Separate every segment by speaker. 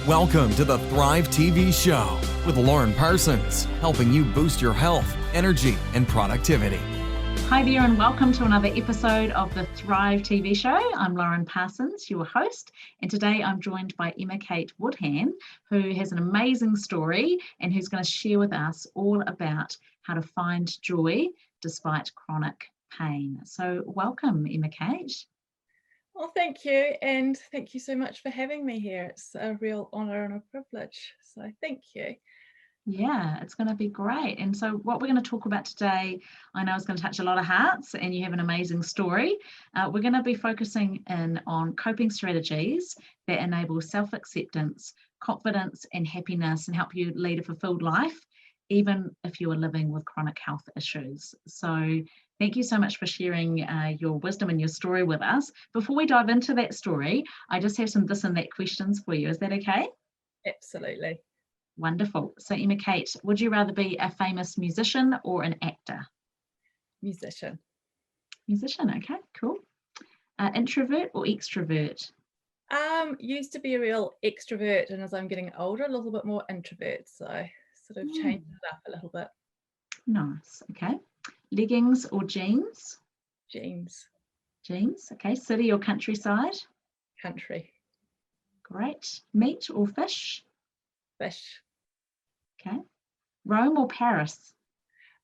Speaker 1: Welcome to the Thrive TV show with Lauren Parsons, helping you boost your health, energy, and productivity.
Speaker 2: Hi there, and welcome to another episode of the Thrive TV show. I'm Lauren Parsons, your host, and today I'm joined by Emma-Kate Woodham, who has an amazing story and who's going to share with us all about how to find joy despite chronic pain. So welcome, Emma-Kate.
Speaker 3: Well, thank you, and thank you so much for having me here. It's a real honour and a privilege, so thank you.
Speaker 2: Yeah, it's going to be great. And so what we're going to talk about today, I know is going to touch a lot of hearts, and you have an amazing story. We're going to be focusing in on coping strategies that enable self-acceptance, confidence, and happiness, and help you lead a fulfilled life, even if you are living with chronic health issues. So thank you so much for sharing your wisdom and your story with us. Before we dive into that story, I just have some this and that questions for you. Is that okay?
Speaker 3: Absolutely.
Speaker 2: Wonderful. So Emma-Kate, would you rather be a famous musician or an actor?
Speaker 3: Musician.
Speaker 2: Musician, okay, cool. Introvert or extrovert?
Speaker 3: Used to be a real extrovert, and as I'm getting older, a little bit more introvert, so sort of changed it up a little bit.
Speaker 2: Nice, okay. Leggings or jeans?
Speaker 3: Jeans.
Speaker 2: Jeans, okay. City or countryside?
Speaker 3: Country.
Speaker 2: Great. Meat or fish?
Speaker 3: Fish.
Speaker 2: Okay. Rome or Paris?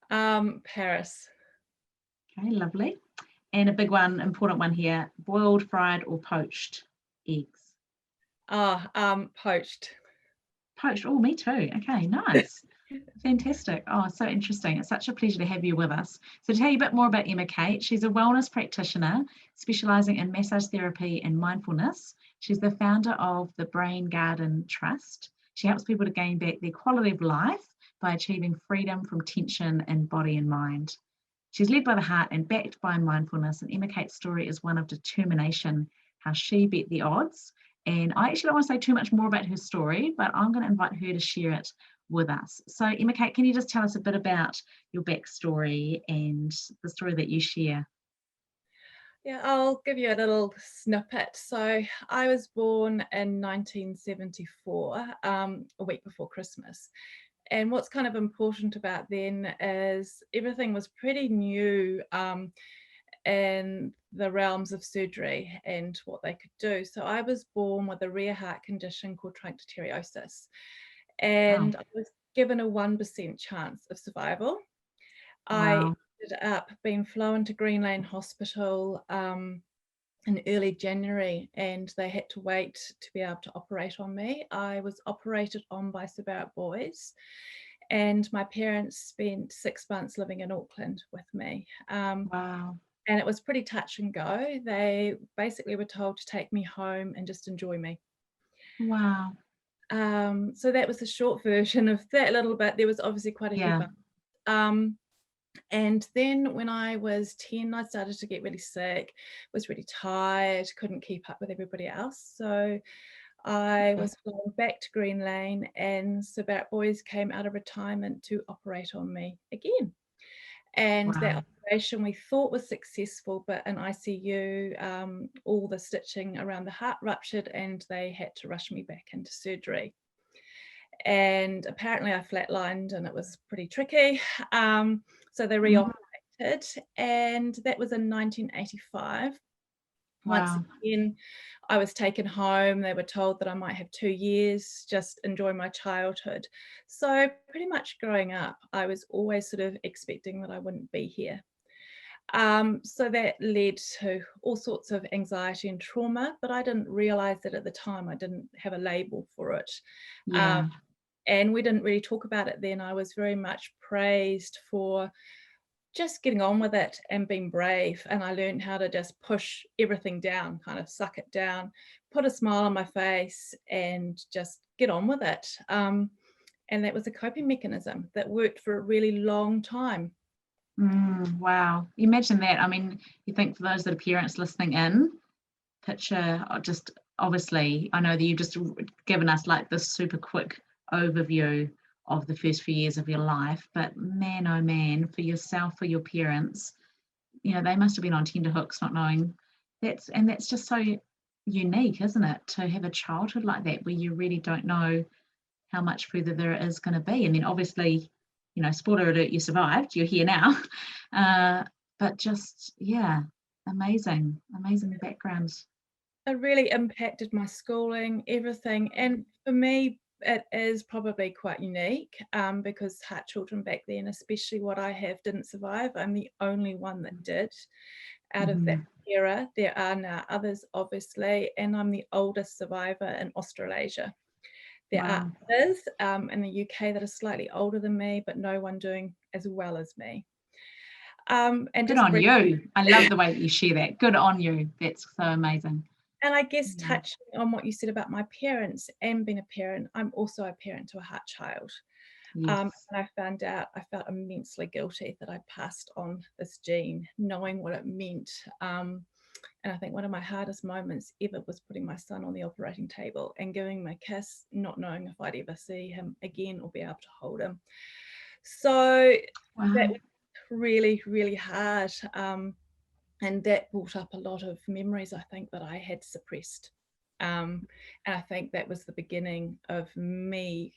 Speaker 3: Paris.
Speaker 2: Okay, lovely. And a big one, important one here, boiled, fried or poached eggs?
Speaker 3: Poached.
Speaker 2: Poached, oh, me too. Okay, nice. Fantastic. Oh, so interesting. It's such a pleasure to have you with us. So to tell you a bit more about Emma-Kate, she's a wellness practitioner specialising in massage therapy and mindfulness. She's the founder of the Brain Garden Trust. She helps people to gain back their quality of life by achieving freedom from tension in body and mind. She's led by the heart and backed by mindfulness, and Emma-Kate's story is one of determination, how she beat the odds. And I actually don't want to say too much more about her story, but I'm going to invite her to share it with us. So Emma-Kate, can you just tell us a bit about your backstory and the story that you share?
Speaker 3: Yeah, I'll give you a little snippet. So I was born in 1974, a week before Christmas. And what's kind of important about then is everything was pretty new in the realms of surgery and what they could do. So I was born with a rare heart condition called trachyteriosis. And I was given a 1% chance of survival. I ended up being flown to Green Lane Hospital in early January, and they had to wait to be able to operate on me. I was operated on by Sir Barrett Boys, and my parents spent 6 months living in Auckland with me. And it was pretty touch and go. They basically were told to take me home and just enjoy me.
Speaker 2: Wow.
Speaker 3: So that was the short version of that little bit. There was obviously quite a few bumps. And then when I was 10, I started to get really sick, was really tired, couldn't keep up with everybody else. So I was flown back to Green Lane, and Sir Barrett Boys came out of retirement to operate on me again. And that operation we thought was successful, but in ICU, all the stitching around the heart ruptured and they had to rush me back into surgery. And apparently I flatlined and it was pretty tricky. So they reoperated, and that was in 1985. Once again, I was taken home. They were told that I might have 2 years, just enjoy my childhood. So pretty much growing up, I was always sort of expecting that I wouldn't be here. So that led to all sorts of anxiety and trauma, but I didn't realize that at the time. I didn't have a label for it. And we didn't really talk about it then. I was very much praised for just getting on with it and being brave. And I learned how to just push everything down, kind of suck it down, put a smile on my face and just get on with it. And that was a coping mechanism that worked for a really long time.
Speaker 2: Wow. Imagine that. I mean, you think for those that are parents listening in, picture just obviously, I know that you've just given us like this super quick overview of the first few years of your life, but man, oh man, for yourself, for your parents, you know, they must have been on tenterhooks not knowing that's just so unique, isn't it, to have a childhood like that where you really don't know how much further there is going to be. And then obviously, you know, spoiler alert, you survived, you're here now. But just, yeah, amazing background.
Speaker 3: It really impacted my schooling, everything. And for me, it is probably quite unique because heart children back then, especially what I have, didn't survive. I'm the only one that did out of that era. There are now others, obviously, and I'm the oldest survivor in Australasia. There are others in the UK that are slightly older than me, but no one doing as well as me. And
Speaker 2: good on you. I love the way that you share that. Good on you. That's so amazing.
Speaker 3: And I guess touching on what you said about my parents and being a parent, I'm also a parent to a heart child.
Speaker 2: Yes.
Speaker 3: And I found out, I felt immensely guilty that I passed on this gene, knowing what it meant. And I think one of my hardest moments ever was putting my son on the operating table and giving him a kiss, not knowing if I'd ever see him again or be able to hold him. So that was really, really hard. And that brought up a lot of memories, I think, that I had suppressed. And I think that was the beginning of me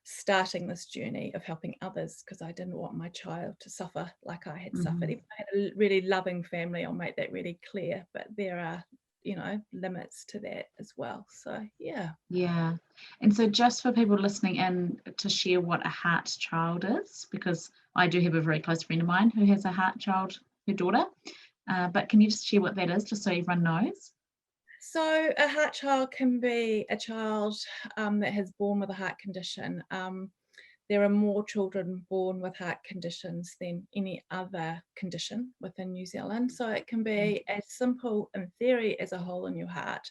Speaker 3: starting this journey of helping others, because I didn't want my child to suffer like I had suffered. I had a really loving family, I'll make that really clear, but there are, you know, limits to that as well. So, yeah.
Speaker 2: Yeah. And so just for people listening in, to share what a heart child is, because I do have a very close friend of mine who has a heart child, her daughter. But can you just share what that is, just so everyone knows?
Speaker 3: So a heart child can be a child that has born with a heart condition. There are more children born with heart conditions than any other condition within New Zealand. So it can be as simple in theory as a hole in your heart,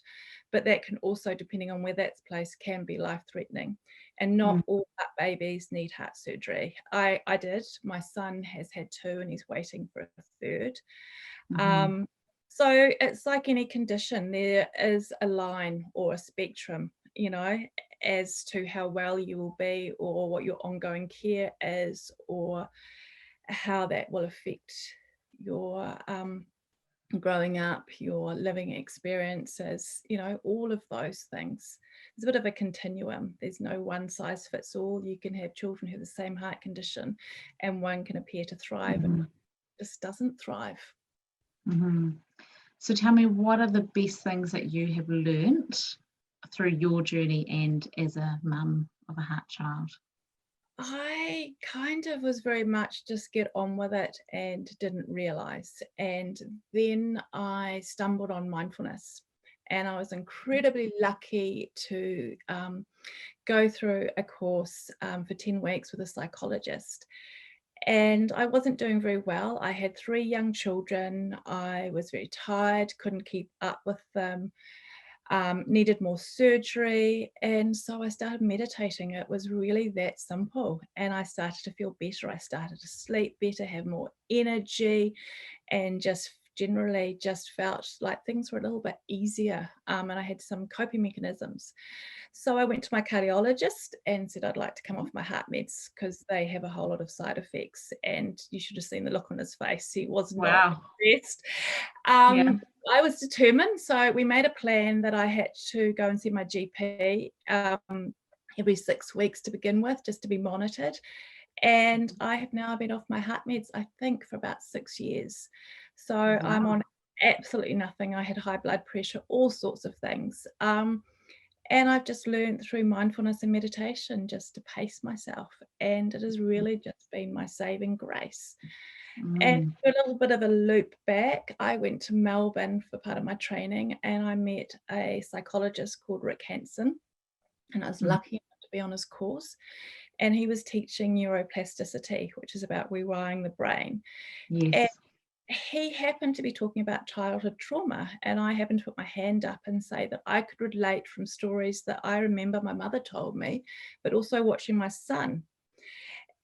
Speaker 3: but that can also, depending on where that's placed, can be life-threatening. And not all heart babies need heart surgery. I did. My son has had 2 and he's waiting for a 3rd. So it's like any condition, there is a line or a spectrum, you know, as to how well you will be or what your ongoing care is or how that will affect your growing up, your living experiences, you know, all of those things. There's a bit of a continuum. There's no one size fits all. You can have children who have the same heart condition and one can appear to thrive and just doesn't thrive.
Speaker 2: So tell me, what are the best things that you have learnt through your journey and as a mum of a heart child?
Speaker 3: I kind of was very much just get on with it and didn't realize. And then I stumbled on mindfulness, and I was incredibly lucky to go through a course for 10 weeks with a psychologist. And I wasn't doing very well. I had 3 young children. I was very tired, couldn't keep up with them, needed more surgery. And so I started meditating. It was really that simple. And I started to feel better. I started to sleep better, have more energy, and just generally just felt like things were a little bit easier. And I had some coping mechanisms. So I went to my cardiologist and said I'd like to come off my heart meds because they have a whole lot of side effects. And you should have seen the look on his face. He was not impressed. I was determined. So we made a plan that I had to go and see my GP every 6 weeks to begin with, just to be monitored. And I have now been off my heart meds, I think, for about 6 years. So I'm on absolutely nothing. I had high blood pressure, all sorts of things. And I've just learned through mindfulness and meditation just to pace myself. And it has really just been my saving grace. And for a little bit of a loop back, I went to Melbourne for part of my training and I met a psychologist called Rick Hanson. And I was lucky enough to be on his course. And he was teaching neuroplasticity, which is about rewiring the brain. And he happened to be talking about childhood trauma, and I happened to put my hand up and say that I could relate from stories that I remember my mother told me, but also watching my son.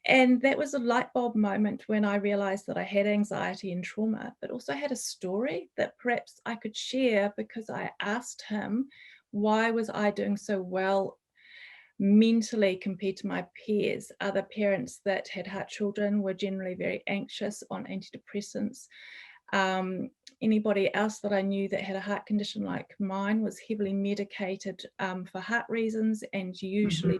Speaker 3: And that was a light bulb moment when I realized that I had anxiety and trauma, but also had a story that perhaps I could share, because I asked him, why was I doing so well mentally compared to my peers? Other parents that had heart children were generally very anxious on antidepressants. Anybody else that I knew that had a heart condition like mine was heavily medicated for heart reasons, and usually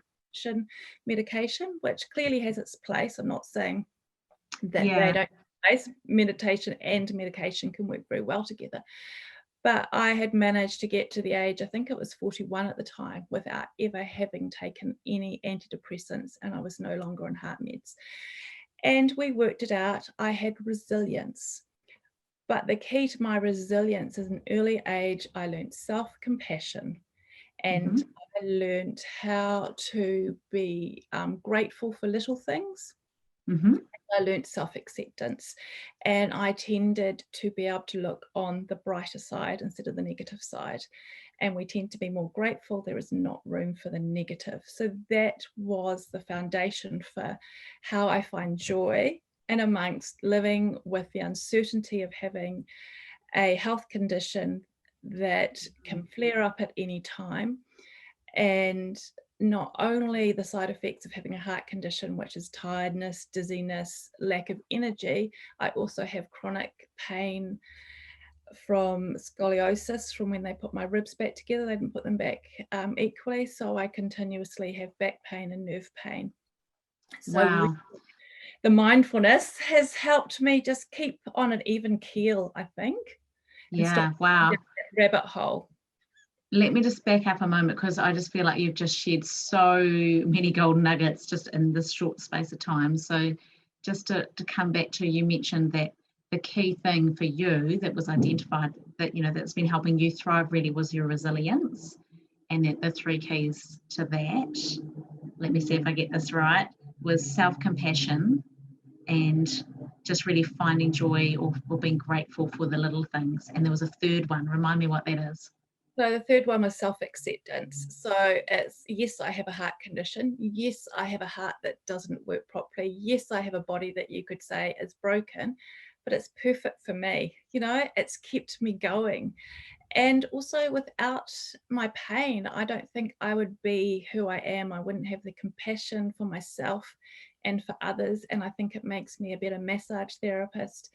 Speaker 3: medication, which clearly has its place. I'm not saying that they don't have a place. Meditation and medication can work very well together. But I had managed to get to the age, I think it was 41 at the time, without ever having taken any antidepressants, and I was no longer on heart meds. And we worked it out. I had resilience. But the key to my resilience is an early age, I learned self-compassion, and I learned how to be grateful for little things. I learned self-acceptance, and I tended to be able to look on the brighter side instead of the negative side. And we tend to be more grateful. There is not room for the negative. So that was the foundation for how I find joy, and amongst living with the uncertainty of having a health condition that can flare up at any time. And not only the side effects of having a heart condition, which is tiredness, dizziness, lack of energy, I also have chronic pain from scoliosis from when they put my ribs back together. They didn't put them back equally. So I continuously have back pain and nerve pain. So the mindfulness has helped me just keep on an even keel, I think.
Speaker 2: Yeah,
Speaker 3: that rabbit hole.
Speaker 2: Let me just back up a moment, because I just feel like you've just shared so many golden nuggets just in this short space of time. So just to come back to, you mentioned that the key thing for you that was identified that, that's been helping you thrive really was your resilience, and that the three keys to that, let me see if I get this right, was self-compassion and just really finding joy or being grateful for the little things. And there was a third one. Remind me what that is.
Speaker 3: So the third one was self-acceptance. So it's, yes, I have a heart condition. Yes, I have a heart that doesn't work properly. Yes, I have a body that you could say is broken, but it's perfect for me. It's kept me going. And also, without my pain, I don't think I would be who I am. I wouldn't have the compassion for myself and for others. And I think it makes me a better massage therapist,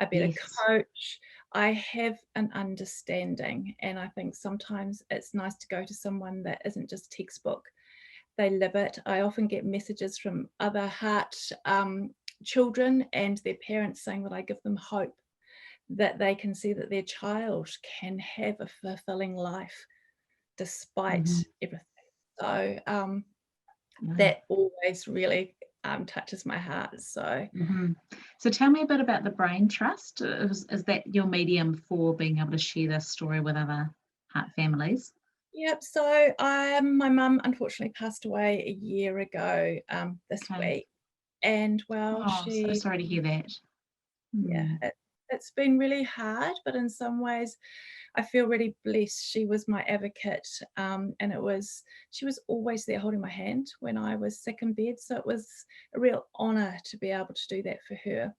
Speaker 3: a better coach. I have an understanding. And I think sometimes it's nice to go to someone that isn't just textbook. They live it. I often get messages from other heart children and their parents saying that I give them hope, that they can see that their child can have a fulfilling life despite everything. So that always really touches my heart. So
Speaker 2: tell me a bit about the Brain Trust. Is that your medium for being able to share this story with other heart families?
Speaker 3: Yep. So my mum unfortunately passed away a year ago this week. And
Speaker 2: so sorry to hear that.
Speaker 3: Yeah, it's been really hard, but in some ways I feel really blessed. She was my advocate, and she was always there holding my hand when I was sick in bed. So it was a real honour to be able to do that for her.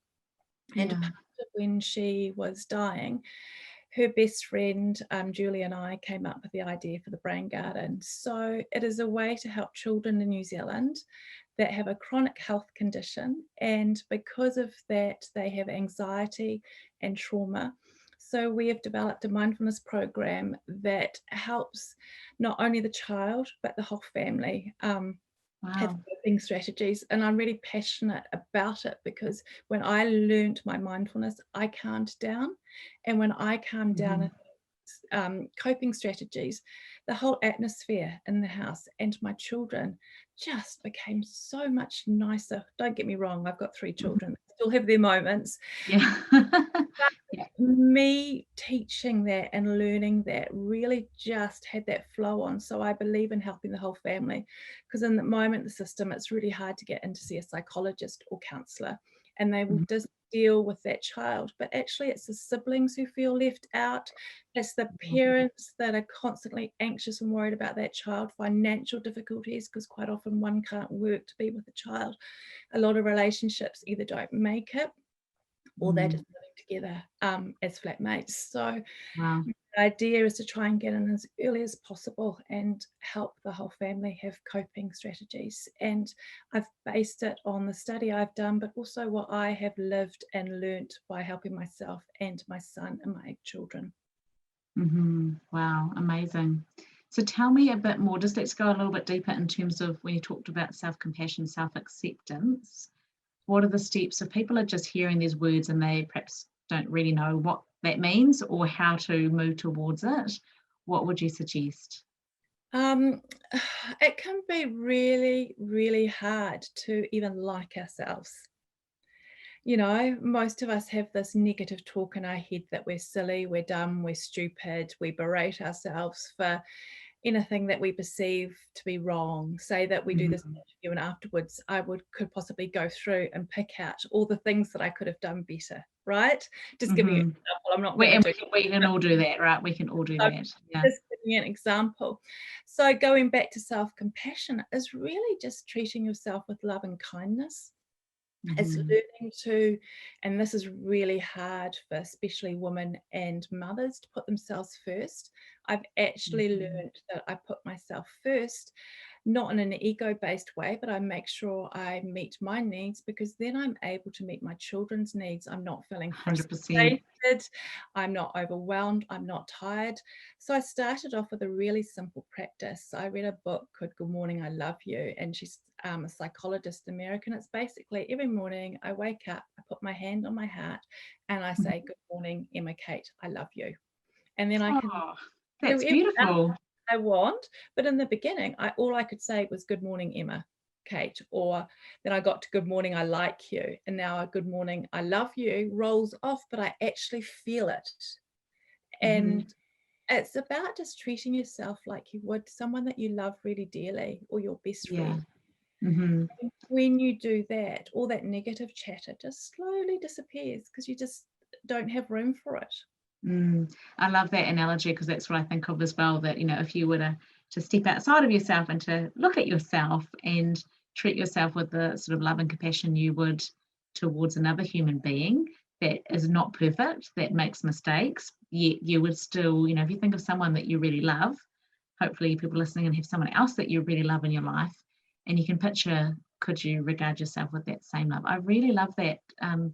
Speaker 3: And when she was dying, her best friend, Julie, and I came up with the idea for the Brain Garden. So it is a way to help children in New Zealand that have a chronic health condition, and because of that they have anxiety and trauma. So we have developed a mindfulness program that helps not only the child but the whole family have coping strategies. And I'm really passionate about it, because when I learned my mindfulness, I calmed down, and when I calmed down coping strategies, the whole atmosphere in the house and my children just became so much nicer. Don't get me wrong, I've got 3 children, still have their moments. Me teaching that and learning that really just had that flow on. So I believe in helping the whole family, because in the moment, the system, it's really hard to get in to see a psychologist or counsellor, and they will just deal with that child. But actually it's the siblings who feel left out. It's the parents that are constantly anxious and worried about that child, financial difficulties, because quite often one can't work to be with the child. A lot of relationships either don't make it or they're just living together as flatmates. So The idea is to try and get in as early as possible and help the whole family have coping strategies. And I've based it on the study I've done, but also what I have lived and learnt by helping myself and my son and my children.
Speaker 2: Wow, amazing. So tell me a bit more, just let's go a little bit deeper in terms of when you talked about self-compassion, self-acceptance. What are the steps if people are just hearing these words and they perhaps don't really know what that means or how to move towards it? What would you suggest?
Speaker 3: It can be really, really hard to even like ourselves. You know, most of us have this negative talk in our head that we're silly, we're dumb, we're stupid, we berate ourselves for anything that we perceive to be wrong. Say that we do this interview and afterwards I could possibly go through and pick out all the things that I could have done better, right? Just giving you an example. I'm not going to do
Speaker 2: we can all do that, right? We can all do that. Yeah.
Speaker 3: Just giving you an example. So going back to self-compassion is really just treating yourself with love and kindness. It's learning to, and this is really hard for especially women and mothers, to put themselves first. I've actually learned that I put myself first, not in an ego-based way, but I make sure I meet my needs, because then I'm able to meet my children's needs. I'm not feeling
Speaker 2: 100%.
Speaker 3: frustrated, I'm not overwhelmed, I'm not tired. So I started off with a really simple practice. I read a book called Good Morning, I Love You, and she's a psychologist American. It's basically every morning I wake up, I put my hand on my heart and I say, good morning, Emma-Kate, I love you. And then I can
Speaker 2: that's
Speaker 3: do
Speaker 2: beautiful.
Speaker 3: I want, but in the beginning, all I could say was good morning, Emma-Kate, or then I got to good morning, I like you, and now a good morning, I love you rolls off, but I actually feel it. And it's about just treating yourself like you would someone that you love really dearly, or your best friend. When you do that, all that negative chatter just slowly disappears because you just don't have room for it.
Speaker 2: I love that analogy, because that's what I think of as well, that, you know, if you were to step outside of yourself and to look at yourself and treat yourself with the sort of love and compassion you would towards another human being that is not perfect, that makes mistakes, yet you would still, you know, if you think of someone that you really love, hopefully people listening and have someone else that you really love in your life, and you can picture, could you regard yourself with that same love? I really love that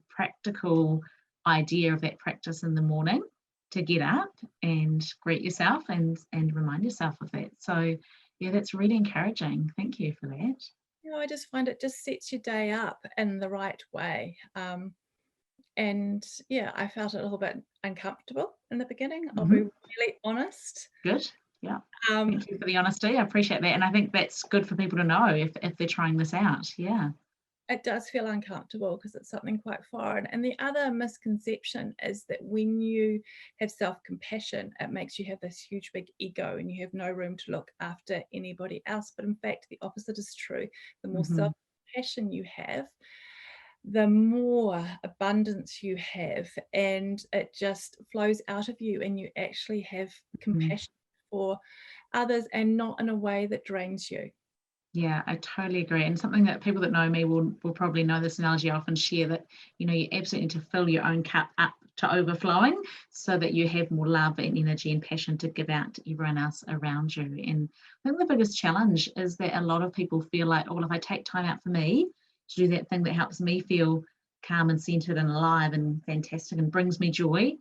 Speaker 2: practical idea of that practice in the morning, to get up and greet yourself and remind yourself of that. So yeah, that's really encouraging. Thank you for that.
Speaker 3: You know, I just find it just sets your day up in the right way. And yeah, I felt it a little bit uncomfortable in the beginning. I'll be really honest.
Speaker 2: Good. Yeah. Thank you for the honesty. I appreciate that. And I think that's good for people to know if they're trying this out. Yeah.
Speaker 3: It does feel uncomfortable because it's something quite foreign. And the other misconception is that when you have self-compassion, it makes you have this huge big ego and you have no room to look after anybody else. But in fact, the opposite is true. The more self-compassion you have, the more abundance you have, and it just flows out of you, and you actually have compassion for others, and not in a way that drains you.
Speaker 2: Yeah, I totally agree. And something that people that know me will probably know this analogy. I often share that, you know, you absolutely need to fill your own cup up to overflowing so that you have more love and energy and passion to give out to everyone else around you. And I think the biggest challenge is that a lot of people feel like, oh, well, if I take time out for me to do that thing that helps me feel calm and centered and alive and fantastic and brings me joy,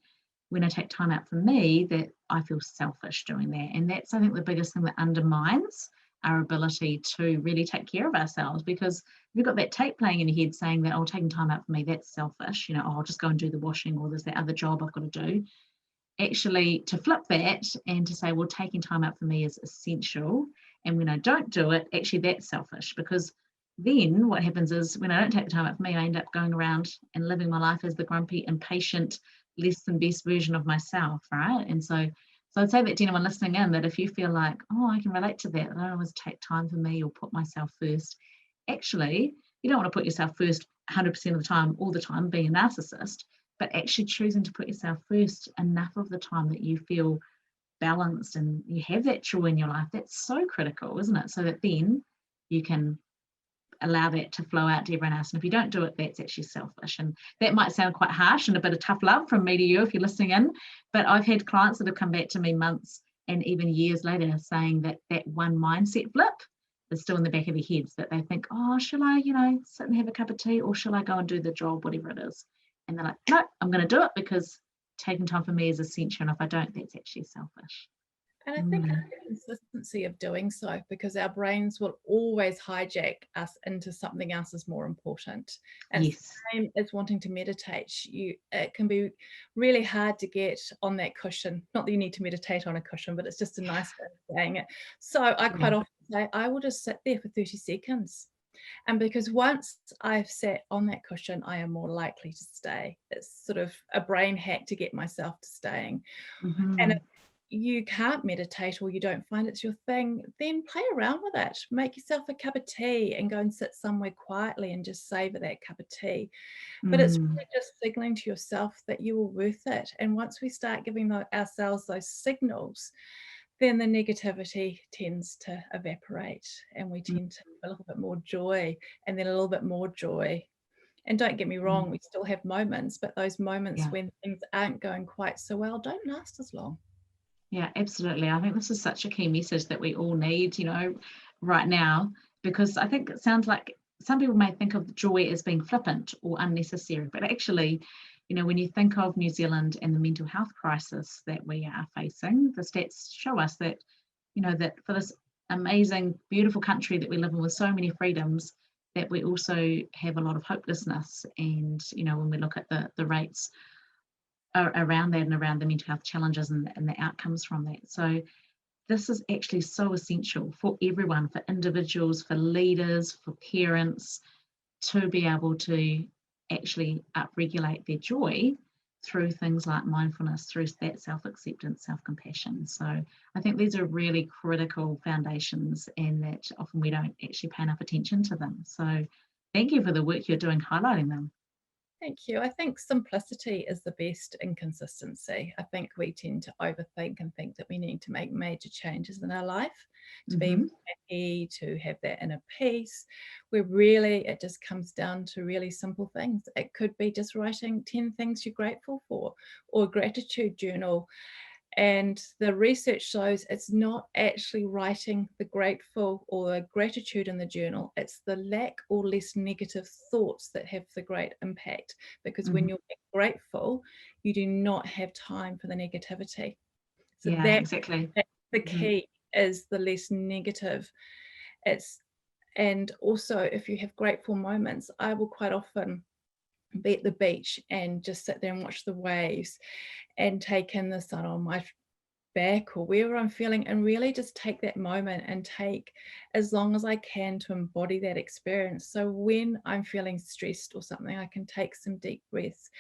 Speaker 2: when I take time out for me, that I feel selfish doing that. And that's, I think, the biggest thing that undermines our ability to really take care of ourselves, because you've got that tape playing in your head saying that, oh, taking time out for me, that's selfish, you know, oh, I'll just go and do the washing, or there's that other job I've got to do. Actually, to flip that and to say, well, taking time out for me is essential, and when I don't do it, actually that's selfish, because then what happens is when I don't take the time out for me, I end up going around and living my life as the grumpy, impatient, less than best version of myself, right? And so I'd say that to anyone listening in, that if you feel like, oh, I can relate to that, I don't always take time for me or put myself first. Actually, you don't want to put yourself first 100% of the time, all the time, being a narcissist, but actually choosing to put yourself first enough of the time that you feel balanced and you have that joy in your life. That's so critical, isn't it? So that then you can allow that to flow out to everyone else. And if you don't do it, that's actually selfish. And that might sound quite harsh and a bit of tough love from me to you if you're listening in, but I've had clients that have come back to me months and even years later saying that that one mindset flip is still in the back of their heads, that they think, oh, shall I, sit and have a cup of tea, or shall I go and do the job, whatever it is? And they're like, no, I'm going to do it because taking time for me is essential. And if I don't, that's actually selfish.
Speaker 3: And I think it's the consistency of doing so, because our brains will always hijack us into something else is more important. And
Speaker 2: Yes.
Speaker 3: it's the same as wanting to meditate. It can be really hard to get on that cushion. Not that you need to meditate on a cushion, but it's just a nice way of saying it. So I quite often say, I will just sit there for 30 seconds. And because once I've sat on that cushion, I am more likely to stay. It's sort of a brain hack to get myself to staying. And if you can't meditate or you don't find it's your thing, then play around with it. Make yourself a cup of tea and go and sit somewhere quietly and just savor that cup of tea. But it's really just signaling to yourself that you are worth it. And once we start giving ourselves those signals, then the negativity tends to evaporate and we tend to have a little bit more joy, and then a little bit more joy. And don't get me wrong, we still have moments, but those moments when things aren't going quite so well don't last as long.
Speaker 2: Yeah, absolutely. I think this is such a key message that we all need, right now, because I think it sounds like some people may think of joy as being flippant or unnecessary, but actually, when you think of New Zealand and the mental health crisis that we are facing, the stats show us that, that for this amazing, beautiful country that we live in with so many freedoms, that we also have a lot of hopelessness. And, when we look at the rates around that and around the mental health challenges and the outcomes from that. So this is actually so essential for everyone, for individuals, for leaders, for parents, to be able to actually upregulate their joy through things like mindfulness, through that self-acceptance, self-compassion. So I think these are really critical foundations, and that often we don't actually pay enough attention to them. So thank you for the work you're doing highlighting them.
Speaker 3: Thank you. I think simplicity is the best in consistency. I think we tend to overthink and think that we need to make major changes in our life to be happy, to have that inner peace, where really it just comes down to really simple things. It could be just writing 10 things you're grateful for, or a gratitude journal. And the research shows it's not actually writing the grateful or the gratitude in the journal. It's the lack or less negative thoughts that have the great impact. Because when you're grateful, you do not have time for the negativity. So
Speaker 2: exactly.
Speaker 3: That's the key, is the less negative. And also, if you have grateful moments, I will quite often be at the beach and just sit there and watch the waves and take in the sun on my back or wherever I'm feeling, and really just take that moment and take as long as I can to embody that experience. So when I'm feeling stressed or something, I can take some deep breaths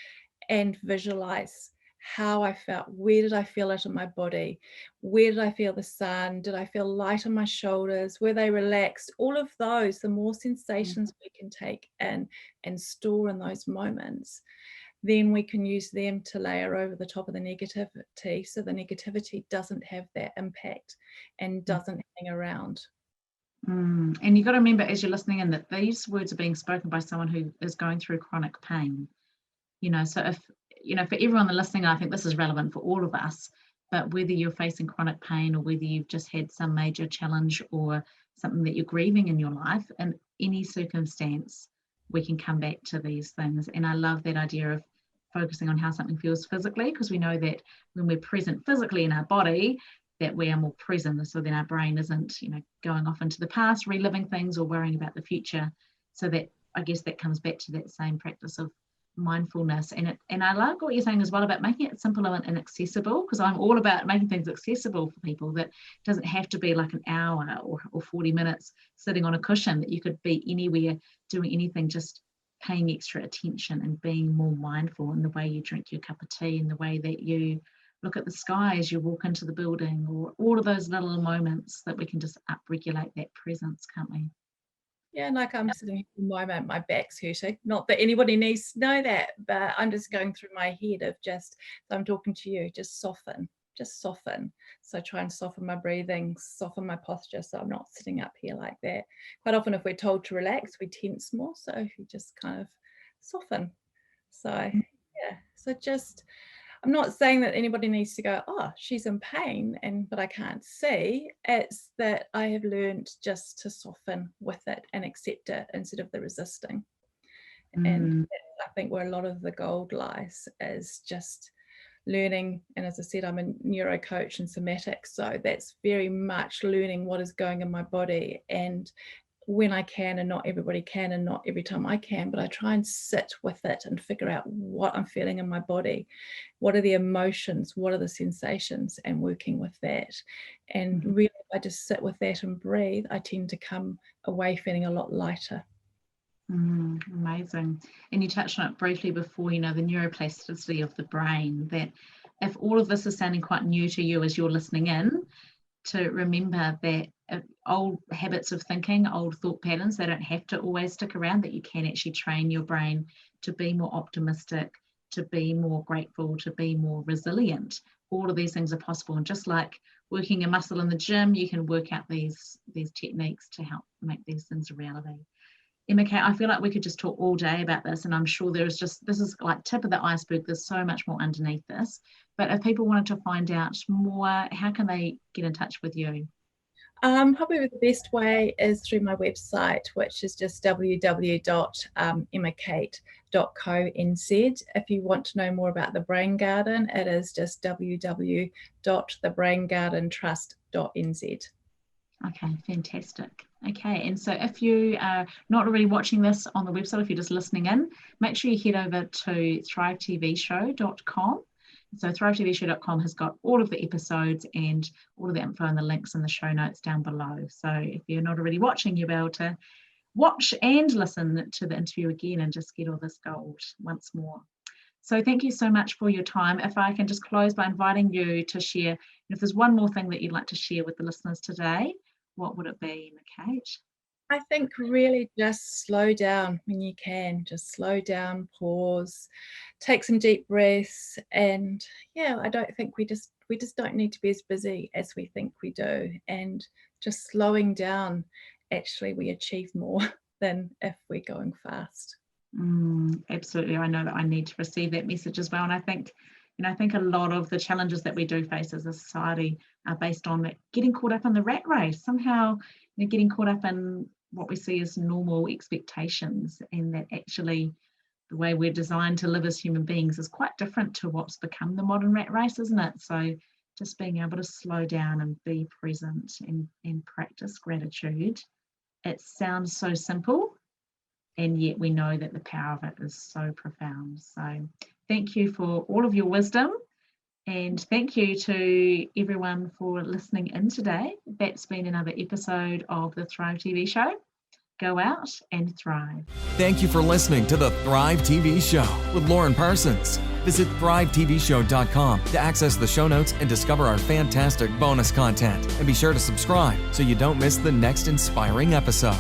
Speaker 3: and visualize how I felt. Where did I feel it in my body? Where did I feel the sun? Did I feel light on my shoulders? Were they relaxed? All of those, the more sensations we can take in and store in those moments, then we can use them to layer over the top of the negativity, so the negativity doesn't have that impact and doesn't hang around.
Speaker 2: And you've got to remember, as you're listening in, that these words are being spoken by someone who is going through chronic pain. So if, for everyone listening, I think this is relevant for all of us, but whether you're facing chronic pain or whether you've just had some major challenge or something that you're grieving in your life, in any circumstance, we can come back to these things. And I love that idea of focusing on how something feels physically, because we know that when we're present physically in our body, that we are more present. So then our brain isn't, going off into the past, reliving things or worrying about the future. So that, I guess, that comes back to that same practice of mindfulness. And I like what you're saying as well about making it simple and accessible, because I'm all about making things accessible for people. That doesn't have to be like an hour or 40 minutes sitting on a cushion, that you could be anywhere doing anything, just paying extra attention and being more mindful in the way you drink your cup of tea, and the way that you look at the sky as you walk into the building, or all of those little moments that we can just upregulate that presence, can't we?
Speaker 3: Yeah, like I'm sitting here at the moment, my back's hurting. Not that anybody needs to know that, but I'm just going through my head of just, I'm talking to you, just soften just soften. So try and soften my breathing, soften my posture, so I'm not sitting up here like that. Quite often if we're told to relax, we tense more, so if you just kind of soften. So yeah, so just, I'm not saying that anybody needs to go, oh, she's in pain, but I can't see. It's that I have learned just to soften with it and accept it instead of the resisting. And I think where a lot of the gold lies is just learning. And as I said, I'm a neuro coach and somatics, so that's very much learning what is going in my body, and when I can, and not everybody can, and not every time I can, but I try and sit with it and figure out what I'm feeling in my body. What are the emotions? What are the sensations? And working with that. And really, if I just sit with that and breathe, I tend to come away feeling a lot lighter.
Speaker 2: Amazing. And you touched on it briefly before, the neuroplasticity of the brain, that if all of this is sounding quite new to you as you're listening in, to remember that old habits of thinking, old thought patterns, they don't have to always stick around, that you can actually train your brain to be more optimistic, to be more grateful, to be more resilient. All of these things are possible. And just like working a muscle in the gym, you can work out these techniques to help make these things a reality. Emma-Kate, I feel like we could just talk all day about this, and I'm sure this is like tip of the iceberg. There's so much more underneath this. But if people wanted to find out more, how can they get in touch with you?
Speaker 3: Probably the best way is through my website, which is just www.emmakate.co.nz. If you want to know more about the Brain Garden, it is just www.thebraingardentrust.nz. Okay,
Speaker 2: fantastic. Okay, and so if you are not already watching this on the website, if you're just listening in, make sure you head over to thrivetvshow.com. So thrivetvshow.com has got all of the episodes and all of the info and the links in the show notes down below. So if you're not already watching, you'll be able to watch and listen to the interview again and just get all this gold once more. So thank you so much for your time. If I can just close by inviting you to share, if there's one more thing that you'd like to share with the listeners today, what would it be, Emma-Kate?
Speaker 3: I think really just slow down when you can. Just slow down, pause, take some deep breaths, and I don't think we just don't need to be as busy as we think we do. And just slowing down, actually, we achieve more than if we're going fast.
Speaker 2: Absolutely. I know that I need to receive that message as well. And I think a lot of the challenges that we do face as a society are based on getting caught up in the rat race. Somehow, getting caught up in what we see as normal expectations, and that actually the way we're designed to live as human beings is quite different to what's become the modern rat race, isn't it? So just being able to slow down and be present and practice gratitude. It sounds so simple, and yet we know that the power of it is so profound. So thank you for all of your wisdom, and thank you to everyone for listening in today. That's been another episode of the Thrive TV Show. Go out and thrive.
Speaker 1: Thank you for listening to the Thrive TV Show with Lauren Parsons. Visit thrivetvshow.com to access the show notes and discover our fantastic bonus content. And be sure to subscribe so you don't miss the next inspiring episode.